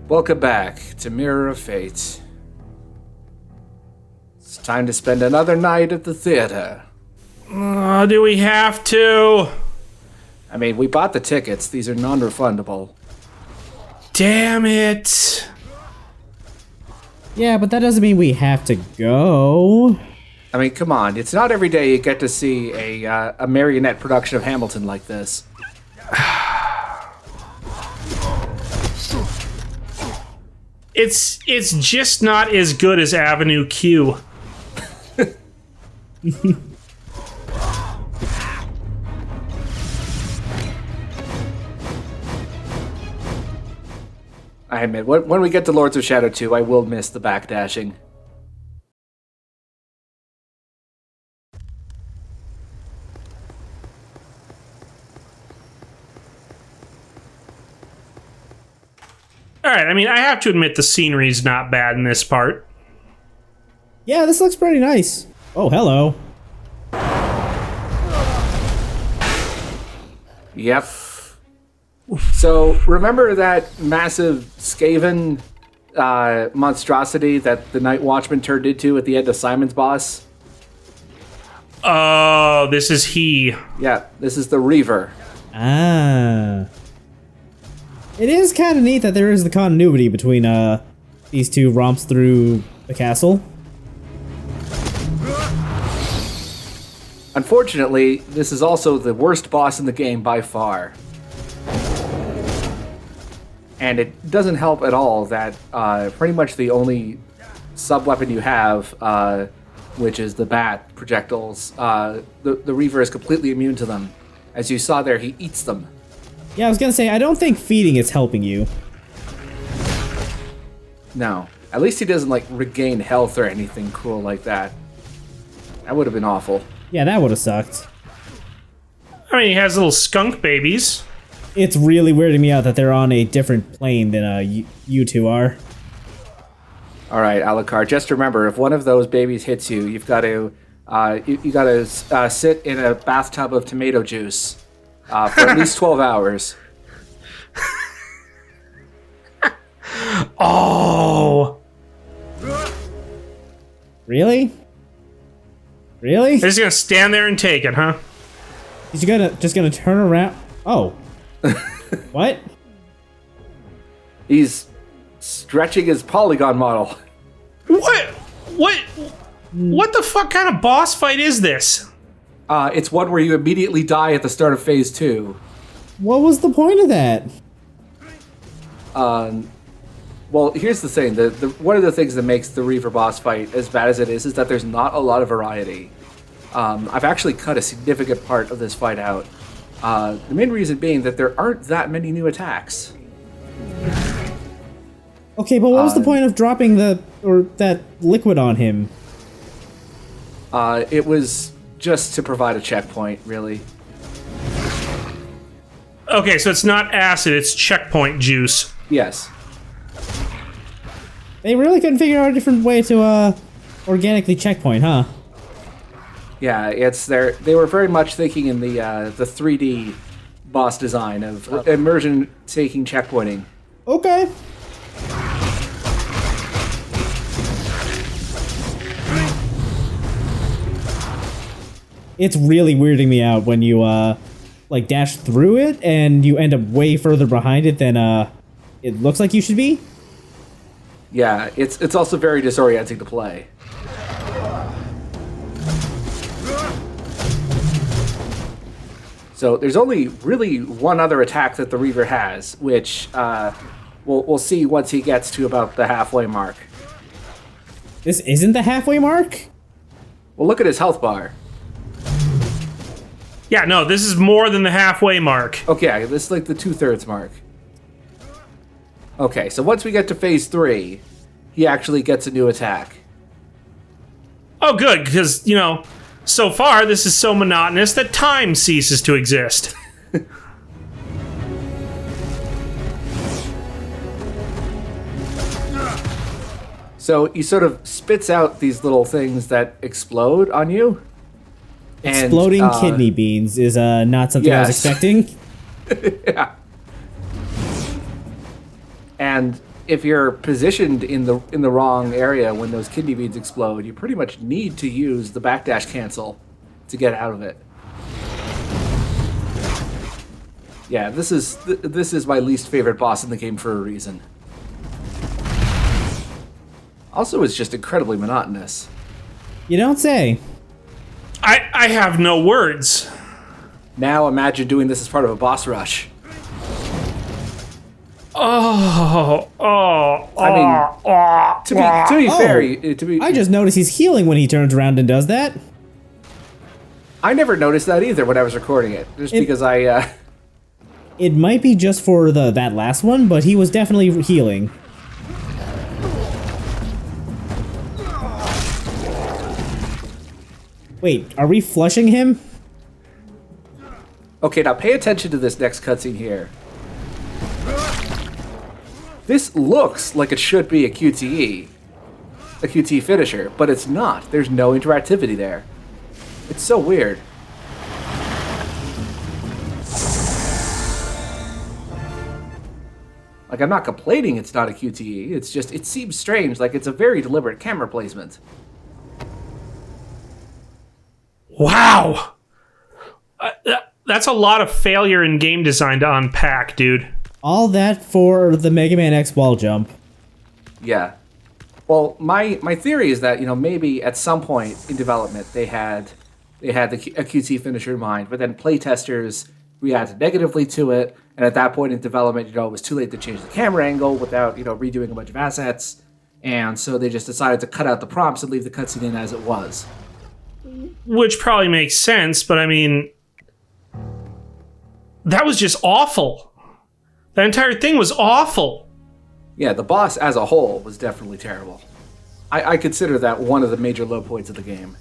Welcome back to Mirror of Fate. It's time to spend another night at the theater. Do we have to? I mean, we bought the tickets. These are non-refundable. Damn it. Yeah, but that doesn't mean we have to go. I mean, come on. It's not every day you get to see a marionette production of Hamilton like this. It's just not as good as Avenue Q. I admit, when we get to Lords of Shadow 2, I will miss the backdashing. Alright, I mean, I have to admit the scenery's not bad in this part. Yeah, this looks pretty nice. Oh, hello. Yep. So, remember that massive Skaven monstrosity that the Night Watchman turned into at the end of Simon's Boss? Oh, this is he. Yeah, this is the Reaver. Ah. It is kind of neat that there is the continuity between these two romps through the castle. Unfortunately, this is also the worst boss in the game by far. And it doesn't help at all that pretty much the only sub-weapon you have, which is the bat projectiles, the Reaver is completely immune to them. As you saw there, he eats them. Yeah, I was gonna say, I don't think feeding is helping you. No. At least he doesn't, like, regain health or anything cool like that. That would have been awful. Yeah, that would have sucked. I mean, he has little skunk babies. It's really weirding me out that they're on a different plane than you two are. Alright, Alucard, just remember, if one of those babies hits you, you've got to, you gotta sit in a bathtub of tomato juice for at least 12 hours. Oh. Really? Really? They're just gonna stand there and take it, huh? Is you just gonna turn around? Oh. What? He's stretching his polygon model. What the fuck kind of boss fight is this? It's one where you immediately die at the start of phase 2. What was the point of that? Well, here's the thing. One of the things that makes the Reaver boss fight as bad as it is that there's not a lot of variety. I've actually cut a significant part of this fight out. The main reason being that there aren't that many new attacks. Okay, but what was the point of dropping that liquid on him? It was just to provide a checkpoint, really. Okay, so it's not acid, it's checkpoint juice. Yes. They really couldn't figure out a different way to organically checkpoint, huh? Yeah, they were very much thinking in the 3D boss design of immersion-taking checkpointing. Okay. It's really weirding me out when you like dash through it and you end up way further behind it than it looks like you should be. Yeah, it's also very disorienting to play. So there's only really one other attack that the Reaver has, which we'll see once he gets to about the halfway mark. This isn't the halfway mark? Well, look at his health bar. Yeah, no, this is more than the halfway mark. Okay, this is like the 2/3 mark. Okay, so once we get to phase 3, he actually gets a new attack. Oh, good, because, so far this is so monotonous that time ceases to exist. So he sort of spits out these little things that explode on you. Exploding kidney beans is not something I was expecting. Yeah. And if you're positioned in the wrong area when those kidney beans explode, you pretty much need to use the backdash cancel to get out of it. Yeah, this is my least favorite boss in the game for a reason. Also, it's just incredibly monotonous. You don't say. I have no words. Now imagine doing this as part of a boss rush. I mean, to be fair, I just noticed he's healing when he turns around and does that. I never noticed that either when I was recording it, because I. It might be just for that last one, but he was definitely healing. Wait, are we flushing him? Okay, now pay attention to this next cutscene here. This looks like it should be a QTE finisher, but it's not. There's no interactivity there. It's so weird. Like, I'm not complaining it's not a QTE, it's just, it seems strange, like it's a very deliberate camera placement. Wow! That's a lot of failure in game design to unpack, dude. All that for the Mega Man X wall jump. Yeah. Well, my theory is that, maybe at some point in development they had a QT finisher in mind, but then playtesters reacted negatively to it, and at that point in development, it was too late to change the camera angle without, redoing a bunch of assets, and so they just decided to cut out the prompts and leave the cutscene in as it was. Which probably makes sense, but I mean, that was just awful. That entire thing was awful. Yeah, the boss as a whole was definitely terrible. I consider that one of the major low points of the game.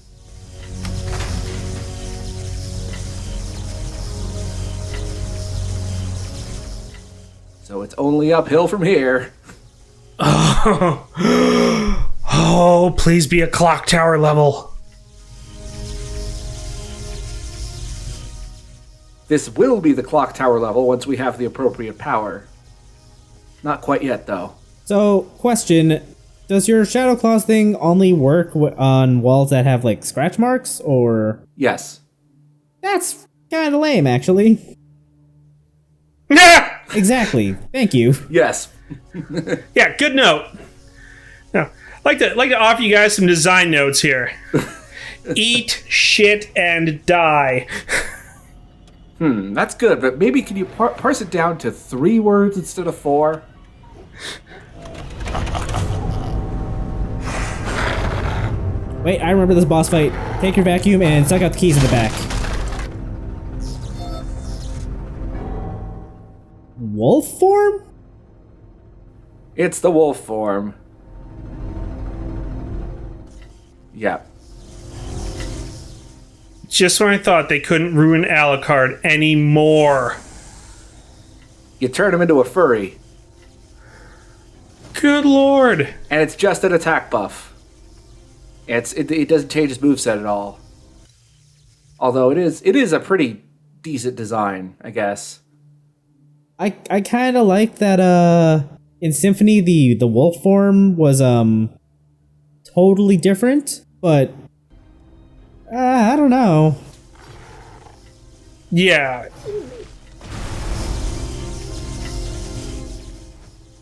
So it's only uphill from here. Oh, please be a clock tower level. This will be the clock tower level once we have the appropriate power. Not quite yet, though. So, question. Does your Shadow Claws thing only work on walls that have, like, scratch marks, or...? Yes. That's kind of lame, actually. Exactly. Thank you. Yes. Yeah, good note. Now, like to offer you guys some design notes here. Eat, shit, and die. That's good, but maybe can you parse it down to 3 words instead of 4? Wait, I remember this boss fight. Take your vacuum and suck out the keys in the back. Wolf form? It's the wolf form. Yep. Just when I thought they couldn't ruin Alucard anymore. You turn him into a furry. Good lord. And it's just an attack buff. It doesn't change his moveset at all. Although it is a pretty decent design, I guess. I kind of like that in Symphony the wolf form was totally different, but I don't know. Yeah.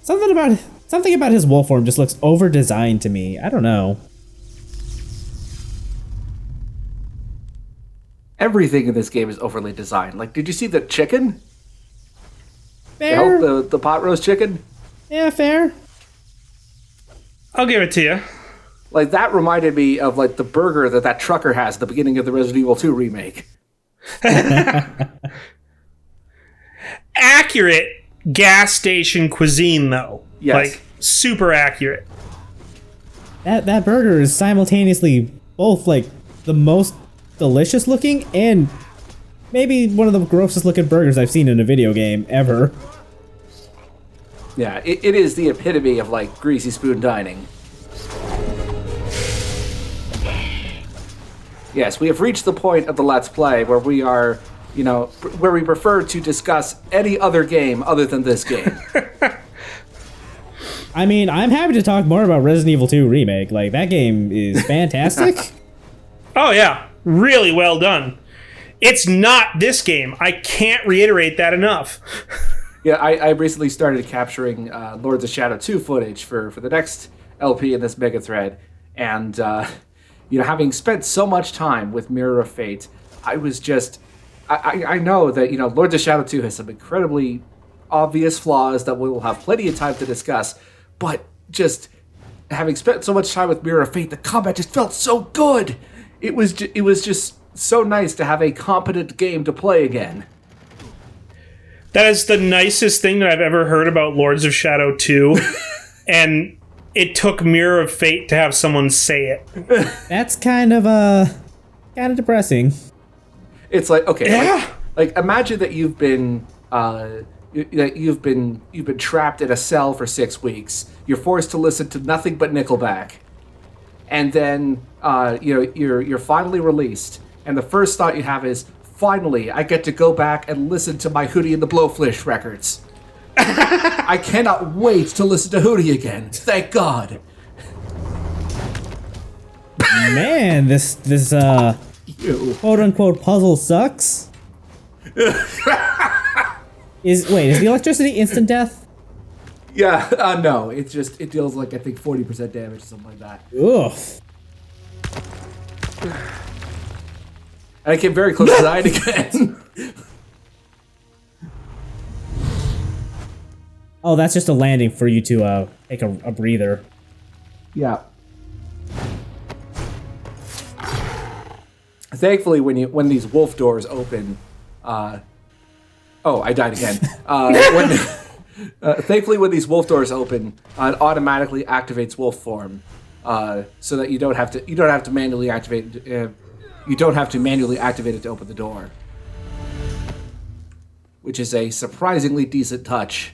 Something about his wolf form just looks over designed to me. I don't know. Everything in this game is overly designed. Like, did you see the chicken? Fair. The pot roast chicken? Yeah, fair. I'll give it to you. Like, that reminded me of, like, the burger that trucker has at the beginning of the Resident Evil 2 remake. Accurate gas station cuisine, though. Yes. Like, super accurate. That burger is simultaneously both, like, the most delicious looking and maybe one of the grossest looking burgers I've seen in a video game ever. Yeah, it is the epitome of, like, greasy spoon dining. Yes, we have reached the point of the Let's Play where we are, where we prefer to discuss any other game other than this game. I mean, I'm happy to talk more about Resident Evil 2 Remake. Like, that game is fantastic. Oh, yeah. Really well done. It's not this game. I can't reiterate that enough. Yeah, I recently started capturing Lords of Shadow 2 footage for the next LP in this mega thread. And, having spent so much time with Mirror of Fate, I was just... I know that, Lords of Shadow 2 has some incredibly obvious flaws that we will have plenty of time to discuss, but just having spent so much time with Mirror of Fate, the combat just felt so good! It was just so nice to have a competent game to play again. That is the nicest thing that I've ever heard about Lords of Shadow 2, and it took Mirror of Fate to have someone say it. That's kind of depressing. It's like, okay, Yeah. like imagine that you've been trapped in a cell for 6 weeks. You're forced to listen to nothing but Nickelback, and then you're finally released, and the first thought you have is, finally, I get to go back and listen to my Hootie and the Blowfish records. I cannot wait to listen to Hootie again. Thank God. Man, this quote unquote puzzle sucks. Is the electricity instant death? Yeah, no, it deals like I think 40% damage or something like that. Oof. And I came very close to dying again. Oh, that's just a landing for you to take a breather. Yeah. Thankfully, when these wolf doors open, I died again. Thankfully, when these wolf doors open, it automatically activates wolf form, so that you don't have to manually activate. You don't have to manually activate it to open the door, which is a surprisingly decent touch.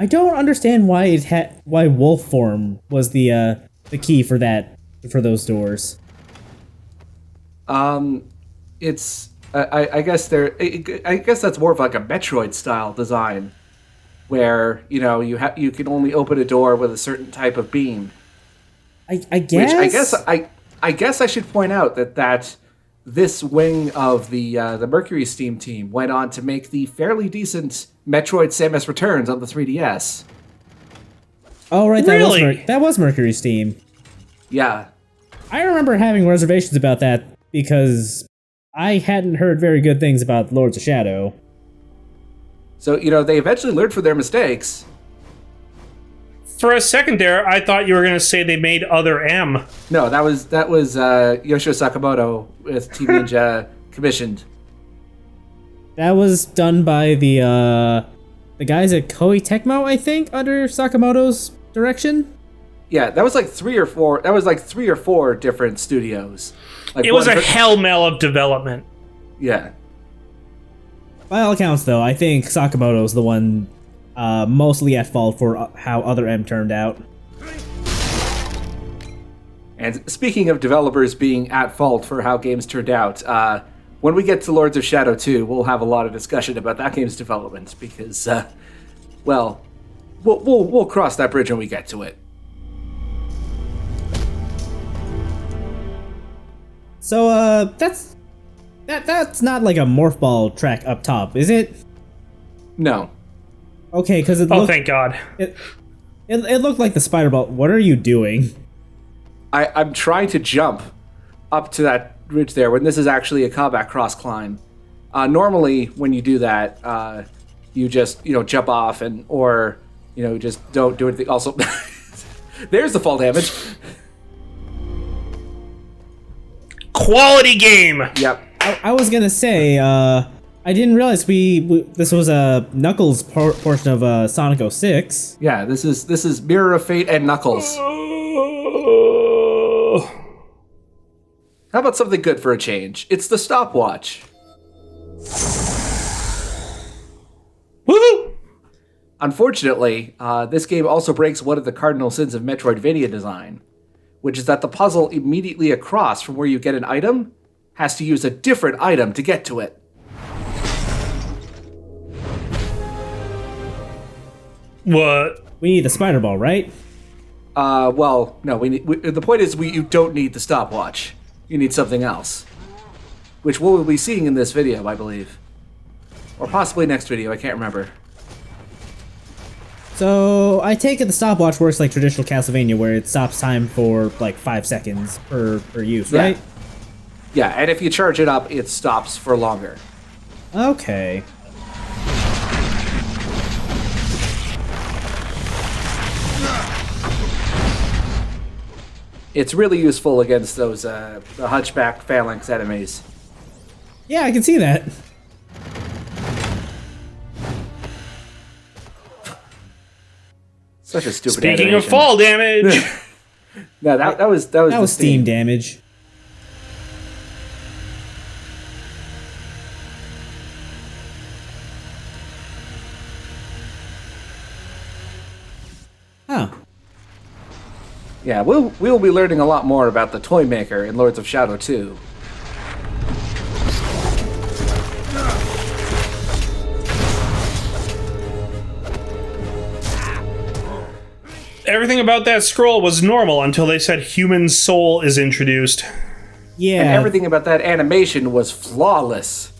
I don't understand why why wolf form was the key for those doors. It's I guess that's more of like a Metroid style design, where you can only open a door with a certain type of beam. I guess. Which I guess I should point out that this wing of the Mercury Steam team went on to make the fairly decent Metroid Samus Returns on the 3DS. Oh right, Really? that was Mercury Steam. Yeah. I remember having reservations about that because I hadn't heard very good things about Lords of Shadow. So, they eventually learned from their mistakes. For a second there, I thought you were going to say they made Other M. No, that was Yoshio Sakamoto with Team Ninja commissioned. That was done by the guys at Koei Tecmo, I think, under Sakamoto's direction. Yeah, that was like three or four different studios. Like It was a hell-mel of development. Yeah. By all accounts, though, I think Sakamoto's the one mostly at fault for how Other M turned out. And speaking of developers being at fault for how games turned out, when we get to Lords of Shadow 2, we'll have a lot of discussion about that game's development because, we'll cross that bridge when we get to it. So that's not like a morph ball track up top, is it? No. Okay, because Thank God. It looked like the spider ball. What are you doing? I'm trying to jump up to that ridge there when this is actually a combat cross climb. Normally, when you do that, you just jump off or just don't do anything. Also, there's the fall damage. Quality game. Yep. I was gonna say I didn't realize this was a Knuckles portion of Sonic 06. Yeah, this is Mirror of Fate and Knuckles. How about something good for a change? It's the stopwatch. Woohoo! Unfortunately, this game also breaks one of the cardinal sins of Metroidvania design, which is that the puzzle immediately across from where you get an item has to use a different item to get to it. What? We need the spider ball, right? Well, no. The point is, you don't need the stopwatch. You need something else, which we'll be seeing in this video, I believe, or possibly next video. I can't remember. So I take it the stopwatch works like traditional Castlevania, where it stops time for like 5 seconds per use, right? Yeah, and if you charge it up, it stops for longer. Okay. It's really useful against those the hunchback phalanx enemies. Yeah, I can see that. Such a stupid. Speaking animation. of fall damage, No, that was That the was steam damage. Huh. Yeah, we'll be learning a lot more about the toy maker in Lords of Shadow 2. everything about that scroll was normal until they said human soul is introduced. Yeah. And everything about that animation was flawless.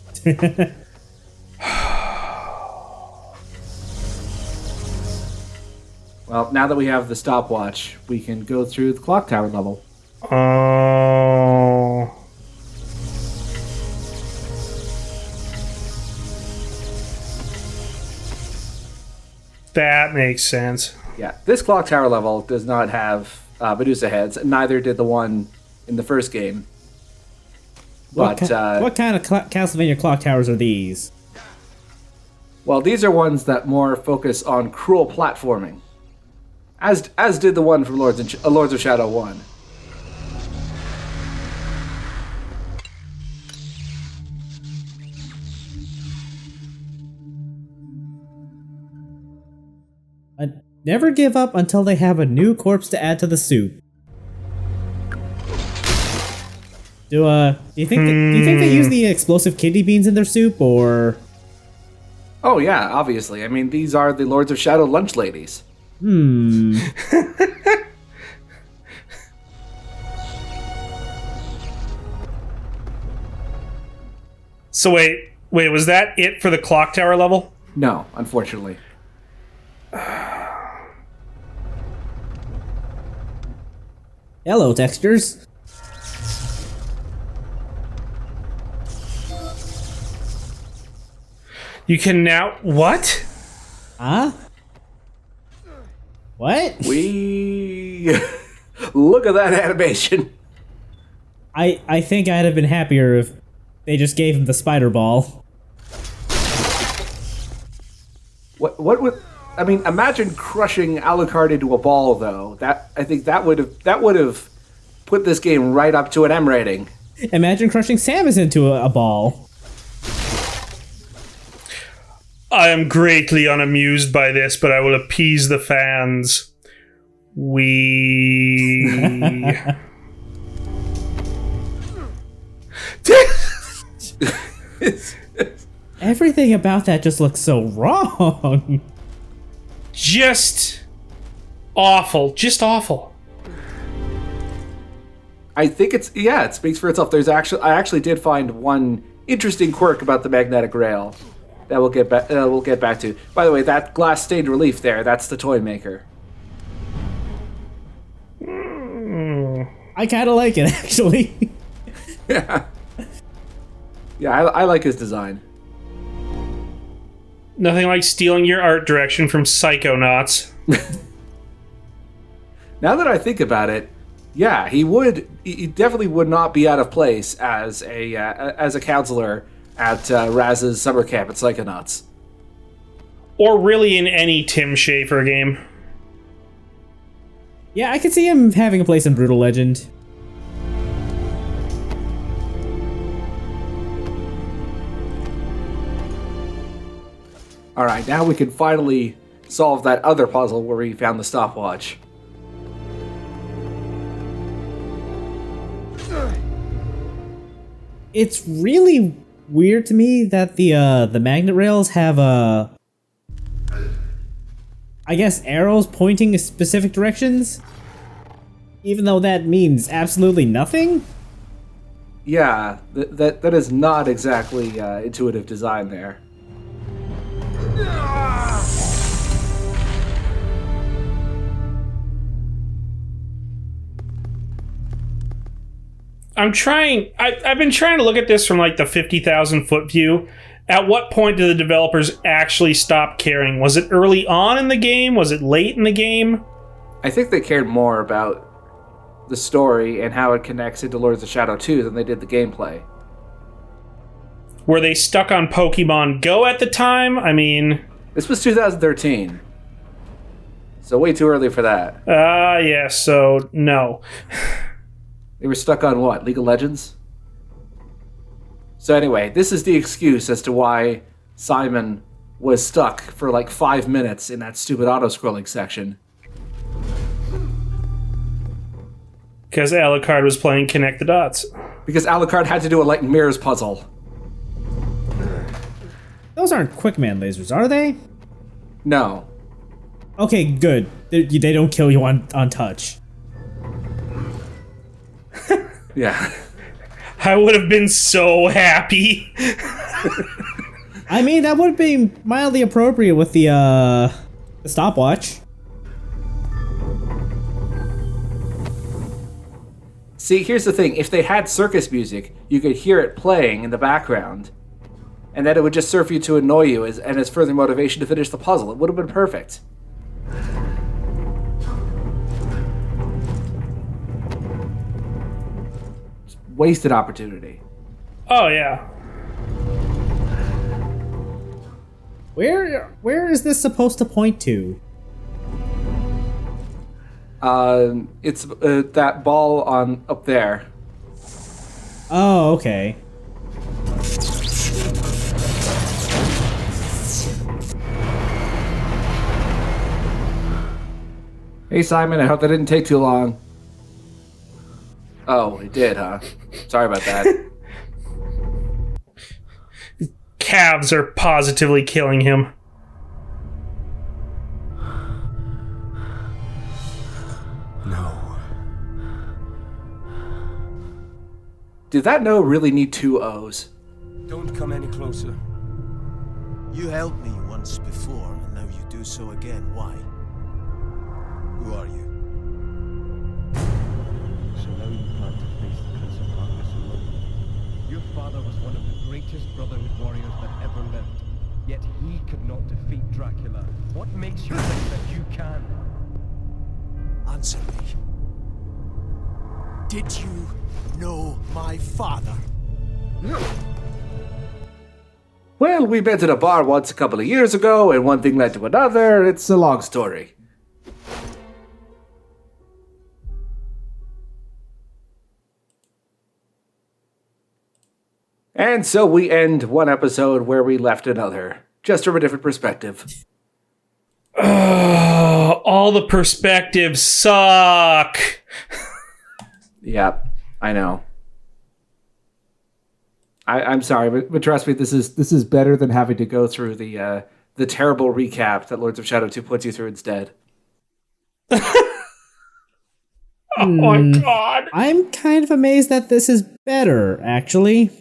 Well, now that we have the stopwatch, we can go through the clock tower level. Oh. That makes sense. Yeah, this clock tower level does not have Medusa heads, neither did the one in the first game. But, what kind of Castlevania clock towers are these? well, these are ones that more focus on cruel platforming. As did the one from Lords of Shadow 1. Never give up until they have a new corpse to add to the soup. Do you think they use the explosive kidney beans in their soup, or? Oh yeah, obviously. I mean, these are the Lords of Shadow lunch ladies. So wait, was that it for the clock tower level? No, unfortunately. Hello, textures. You can now what? Huh? What? We look at that animation. I think I'd have been happier if they just gave him the spider ball. What would I mean? Imagine crushing Alucard into a ball, though. I think that would have put this game right up to an M rating. Imagine crushing Samus into a ball. I am greatly unamused by this, but I will appease the fans. Everything about that just looks so wrong. Just awful. Just awful. I think it speaks for itself. I actually did find one interesting quirk about the magnetic rail that we'll get back to. By the way, that glass stained relief there, that's the toy maker. I kind of like it, actually. Yeah, I like his design. Nothing like stealing your art direction from Psychonauts. Now that I think about it, yeah, he definitely would not be out of place as a counselor at Raz's summer camp at Psychonauts. Or really in any Tim Schafer game. Yeah, I could see him having a place in Brutal Legend. All right, now we can finally solve that other puzzle where we found the stopwatch. It's really weird to me that the magnet rails have a... I guess, arrows pointing in specific directions? Even though that means absolutely nothing? Yeah, that is not exactly intuitive design there. I've been trying to look at this from like the 50,000 foot view. At what point did the developers actually stop caring? Was it early on in the game? Was it late in the game? I think they cared more about the story and how it connects into Lords of Shadow 2 than they did the gameplay. Were they stuck on Pokemon Go at the time? I mean... This was 2013. So way too early for that. Yeah, so no. They were stuck on what? League of Legends? So anyway, this is the excuse as to why Simon was stuck for like 5 minutes in that stupid auto-scrolling section. Because Alucard was playing Connect the Dots. Because Alucard had to do a light and mirrors puzzle. Those aren't Quickman lasers, are they? No. Okay, good. They don't kill you on touch. Yeah. I would have been so happy. I mean, that would be mildly appropriate with the stopwatch. See, here's the thing. If they had circus music, you could hear it playing in the background. And then it would just serve you to annoy you as further motivation to finish the puzzle. It would have been perfect. Wasted opportunity. Oh, yeah. Where is this supposed to point to? It's that ball on up there. Oh, okay. Hey, Simon, I hope that didn't take too long. Oh, it did, huh? Sorry about that. Calves are positively killing him. No. Did that no really need two O's? Don't come any closer. You helped me once before, and now you do so again. Why? Who are you? So now you plan to face the Prince of Darkness alone. Your father was one of the greatest Brotherhood warriors that ever lived. Yet he could not defeat Dracula. What makes you think that you can? Answer me. Did you know my father? Well, we met at a bar once a couple of years ago, and one thing led to another. It's a long story. And so we end one episode where we left another, just from a different perspective. All the perspectives suck. Yep, I know. I'm sorry, but trust me, this is better than having to go through the terrible recap that Lords of Shadow 2 puts you through instead. Oh my god. I'm kind of amazed that this is better, actually.